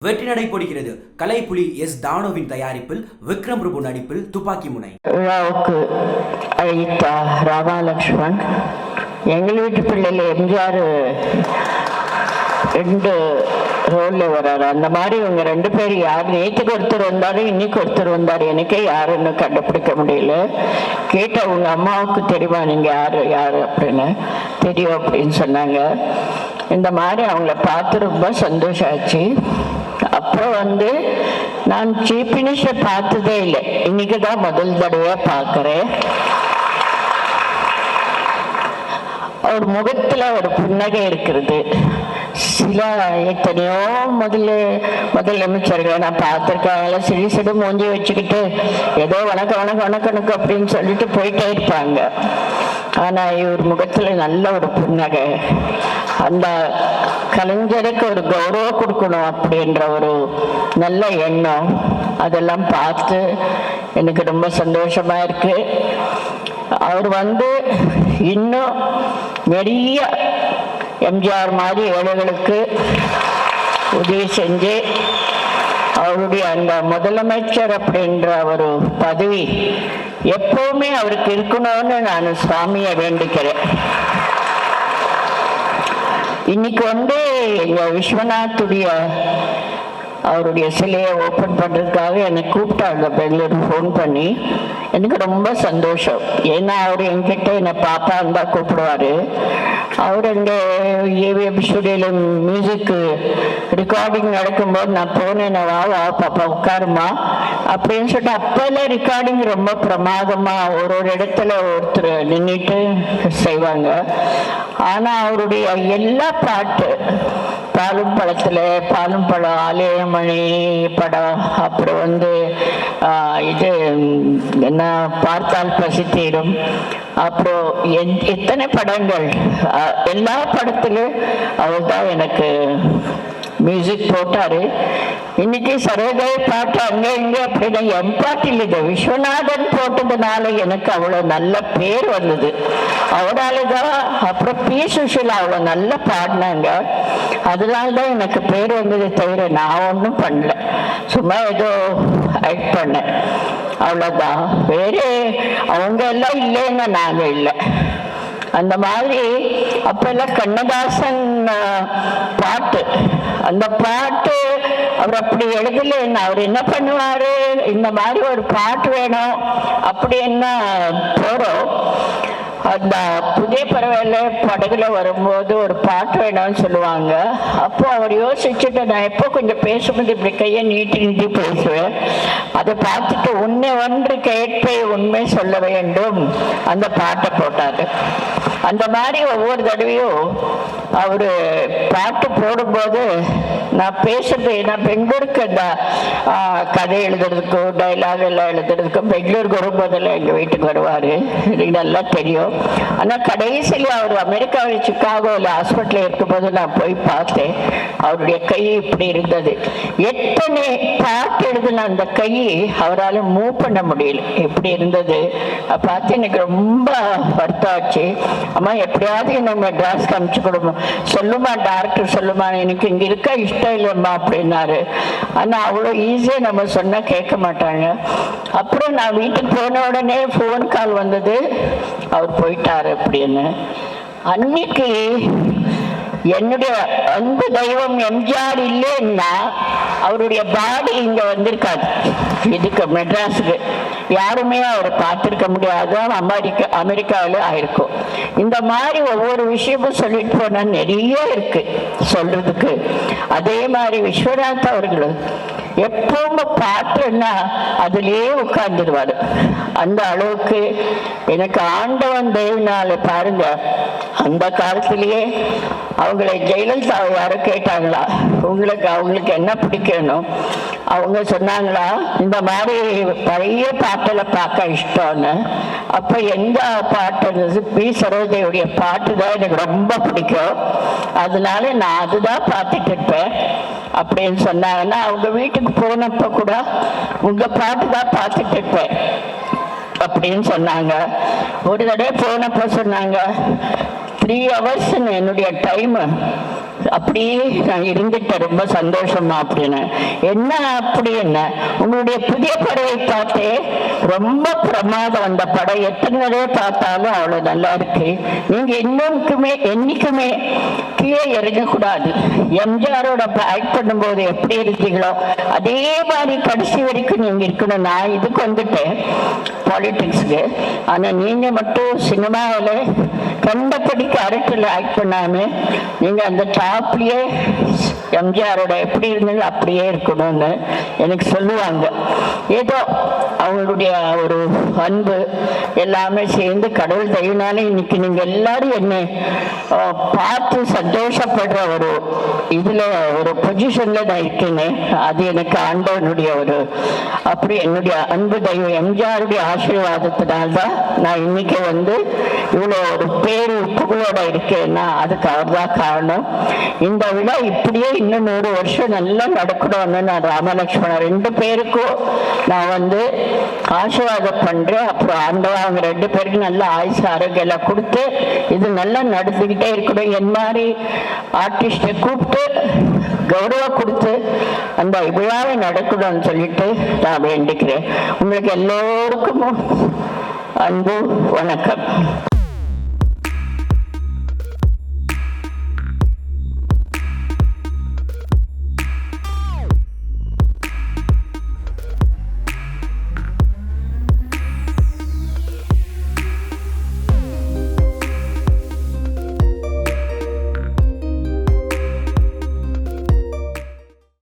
வெற்றி நடைபெறுகிறது. கலைப்புலி எஸ் தானோவின் தயாரிப்பில் விக்ரம் பிரபு நடிப்பில் துப்பாக்கி முனை. விழாவுக்கு அழைத்த ராமாலட்சுமன், எங்கள் வீட்டு பிள்ளைல எம்ஜிஆர் 2 ரோலில் வர்றாரு. அந்த மாதிரி இவங்க 2 பேர் யார், நேற்றுக்கு ஒருத்தர் வந்தாரு, இன்னைக்கு ஒருத்தர் வந்தார். எனக்கே யாருன்னு கண்டுபிடிக்க முடியல. கேட்ட உங்க அம்மாவுக்கு தெரியுமா நீங்கள் யார் யார் அப்படின்னு. தெரியும் அப்படின்னு சொன்னாங்க. இந்த மாதிரி அவங்கள பார்த்து ரொம்ப சந்தோஷம் ஆச்சு. அப்புறம் நான் சீஃப் மினிஸ்டர் பார்த்ததே இல்லை, இன்னைக்கு தான் முதல் தடவையாக பார்க்குறேன். அவர் முகத்தில் ஒரு புன்னகை இருக்கிறது. சில எத்தனையோ முதலமைச்சர்களை நான் பார்த்துருக்காங்க, சிடு மூஞ்சி வச்சுக்கிட்டு ஏதோ வணக்கம் வணக்கம் வணக்கம் அப்படின்னு சொல்லிட்டு போயிட்டே இருப்பாங்க. ஆனால் இவர் முகத்தில் நல்ல ஒரு புன்னகை. அந்த கலைஞருக்கு ஒரு கௌரவம் கொடுக்கணும் அப்படின்ற ஒரு நல்ல எண்ணம், அதெல்லாம் பார்த்து எனக்கு ரொம்ப சந்தோஷமா இருக்கு. அவர் இன்னும் நிறைய எம்ஜிஆர் மாதிரி ஏழைகளுக்கு உதவி செஞ்சு அவருடைய அந்த முதலமைச்சர் அப்படின்ற ஒரு பதவி எப்பவுமே அவருக்கு இருக்கணும்னு நான் சுவாமியை வேண்டிக்கிறேன். இன்னைக்கு எங்க விஸ்வநாத்துடைய அவருடைய சிலையை ஓப்பன் பண்ணுறதுக்காக என்னை கூப்பிட்டாங்க பெங்களூர் ஃபோன் பண்ணி. எனக்கு ரொம்ப சந்தோஷம். ஏன்னா அவர் என்கிட்ட என்னை பாப்பா இருந்தால் கூப்பிடுவார். அவர் எங்கள் ஏவிஎம் ஸ்டுடியோவில் மியூசிக்கு ரெக்கார்டிங் நடக்கும்போது நான் போனேன், வா பாப்பா உட்காருமா அப்படின்னு சொல்லிட்டு. அப்போல்லாம் ரெக்கார்டிங் ரொம்ப பிரமாதமாக ஒரு இடத்துல ஒருத்தர் நின்றுட்டு செய்வாங்க. ஆனால் அவருடைய எல்லா பாட்டு, பாலும் பழத்தில் பாலும் பழம், ஆலயமணி படம், அப்புறம் இது என்ன பார்த்தால் பசி தீரும், அப்புறம் எத்தனை படங்கள், எல்லா படத்திலும் அவர் தான் எனக்கு மியூசிக் போட்டாரு. இன்னைக்கு சரோதய பாட்டு அங்க இங்க அப்படின்னா என் பாட்டு இல்லை, விஸ்வநாதன் போட்டதுனால எனக்கு அவ்வளோ நல்ல பேர் வந்தது. அவரால்தான். அப்புறம் பி சுஷிலா அவ்வளோ நல்லா பாடினாங்க, அதனால்தான் எனக்கு பேர் வந்தது. தவிர நான் ஒன்றும் பண்ணல, சும்மா ஏதோ ஆக்ட் பண்ணேன், அவ்வளோதான். வேறு அவங்க எல்லாம் இல்லைன்னா நாங்கள் இல்லை. அந்த மாதிரி அப்பெல்லாம் கண்ணதாசன் பாட்டு, அந்த பாட்டு அவர் அப்படி எழுதலைன்னா அவர் என்ன பண்ணுவாரு, இந்த மாதிரி ஒரு பாட்டு வேணும் அப்படி என்ன போறோம். அந்த புதிய பறவையில படகுல வரும்போது ஒரு பாட்டு வேணும்னு சொல்லுவாங்க. அப்போ அவர் யோசிச்சுட்டு, நான் எப்போ கொஞ்சம் பேசும்போது இப்படி கையை நீட்டி பேசுவேன். அதை பார்த்துட்டு ஒன்று கேட்பே உண்மை சொல்ல வேண்டும் அந்த பாட்டை போட்டாரு. அந்த மாதிரி ஒவ்வொரு தடவையும் அவரு பாட்டு போடும்போது நான் பேசுறது, நான் பெங்களூருக்கு அந்த கதை எழுதுறதுக்கும் டைலாக் எல்லாம் எழுதுறதுக்கும் பெங்களூருக்கு வரும்போதெல்லாம் எங்கள் வீட்டுக்கு வருவார், எனக்கு நல்லா தெரியும். ஆனால் கடைசியில் அவர் அமெரிக்காவில் சிக்காகோவில் ஹாஸ்பிட்டலில் இருக்கும்போது நான் போய் பார்த்தேன். அவருடைய கை இப்படி இருந்தது. எத்தனை பாட்டு எழுதுன அந்த கை அவரால் மூவ் பண்ண முடியல, இப்படி இருந்தது. பார்த்து எனக்கு ரொம்ப வருத்தம் ஆச்சு. அம்மா எப்படியாவது என்ன மெட்ராஸ்க்கு அனுப்பிச்சு கொடுமா, சொல்லுமா டாக்டர் சொல்லுமா, எனக்கு இங்கே இருக்க இஷ்டம் இல்லைம்மா அப்படின்னாரு. ஆனால் அவ்வளோ ஈஸியாக நம்ம சொன்னால் கேட்க மாட்டாங்க. அப்புறம் நான் வீட்டுக்கு போன உடனே ஃபோன் கால் வந்தது, அவர் போயிட்டாரு அப்படின்னு. அன்னைக்கு என்னுடைய அன்பு தெய்வம் எம்ஜிஆர் இல்லைன்னா அவருடைய பாடி இங்க வந்திருக்காது, இதுக்கு மெட்ராஸுக்கு யாருமே அவரை பார்த்திருக்க முடியாது. அமெரிக்காவில் ஆயிருக்கும். இந்த மாதிரி ஒவ்வொரு விஷயமும் சொல்லிட்டு போனா நிறைய இருக்கு சொல்றதுக்கு. அதே மாதிரி விஸ்வநாத் அவர்கள் எப்பவுமே பாட்டுன்னா அதுலயே உட்கார்ந்துருவாரு. அந்த அளவுக்கு எனக்கு ஆண்டவன் தெய்வனால பாருங்க. அந்த காலத்திலேயே அவங்களை ஜெயலலிதா யாரும் கேட்டாங்களா, அவங்களுக்கு என்ன பிடிக்கணும், அவங்க சொன்னாங்களா இந்த மாதிரி பழைய பாட்டில் பார்க்க இஷ்டம்னு. அப்போ எந்த பாட்டு, பி சரோஜையுடைய பாட்டு தான் எனக்கு ரொம்ப பிடிக்கும், அதனால நான் அதுதான் பார்த்துட்டு இருப்பேன் அப்படின்னு சொன்னாங்கன்னா. அவங்க வீட்டுக்கு போனப்ப கூட உங்க பாட்டு தான் பார்த்துட்டு இருப்பேன் அப்படின்னு சொன்னாங்க. ஒரு தடவை போனப்ப சொன்னாங்க 3 hours என்னுடைய டைம் அப்படியே நான் இருந்துட்டேன், ரொம்ப சந்தோஷமா அப்படின்னு. என்ன அப்படி என்ன, உங்களுடைய புதிய படையை பார்த்தே ரொம்ப பிரமாதம். அந்த படம் எத்தனை தடவை பார்த்தாலும் அவ்வளவு நல்லா இருக்கு. நீங்க இன்னுமே என்னைக்குமே கீழே இறங்கக்கூடாது. எம்ஜிஆரோட ஆக்ட் பண்ணும்போது எப்படி இருக்கீங்களோ அதே மாதிரி கடைசி வரைக்கும் நீங்க இருக்கணும். நான் இதுக்கு வந்துட்டேன் பாலிடிக்ஸ்க்கு. ஆனா நீங்க மட்டும் சினிமாவில் கண்டபடி கேரக்டர்ல ஆக்ட் பண்ணாம நீங்க அந்த டாப்லயே எம்ஜிஆரோட எப்படி இருந்தது அப்படியே இருக்கணும்னு எனக்கு சொல்லுவாங்க. ஏதோ அவங்களுடைய ஒரு அன்பு எல்லாமே சேர்ந்து கடவுள் தயவுனால இன்னைக்கு நீங்க எல்லாரும் என்ன பார்த்து சந்தோஷப்படுற ஒரு இதுல ஒரு பொசிஷன்ல நான் இருக்கேன்னு அது எனக்கு ஆண்டவனுடைய ஒரு அப்படி என்னுடைய அன்பு தெய்வம் எம்ஜிஆருடைய ஆசீர்வாதத்தினால்தான் நான் இன்னைக்கு வந்து இவ்வளோ ஒரு பேரு புகழோட இருக்கேன்னா அதுக்கு அவர் தான் காரணம். இந்த விழா இப்படியே இன்னும் 100 வருஷம் நல்லா நடக்கணும்னு நான் ராமலட்சுமணன் 2 பேருக்கும் நான் வந்து ஆசீர்வாதம் பண்றேன். அப்புறம் ஆண்டவன் அவங்க 2 பேருக்கு நல்ல ஆயுசு ஆரோக்கியம் எல்லாம் கொடுத்து இது நல்லா நடந்துகிட்டே இருக்கணும். என் மாதிரி ஆர்டிஸ்டை கூப்பிட்டு கௌரவம் கொடுத்து அந்த விழாவை நடக்கணும்னு சொல்லிட்டு நான் வேண்டிக்கிறேன். உங்களுக்கு எல்லோருக்கும் அன்பு வணக்கம்.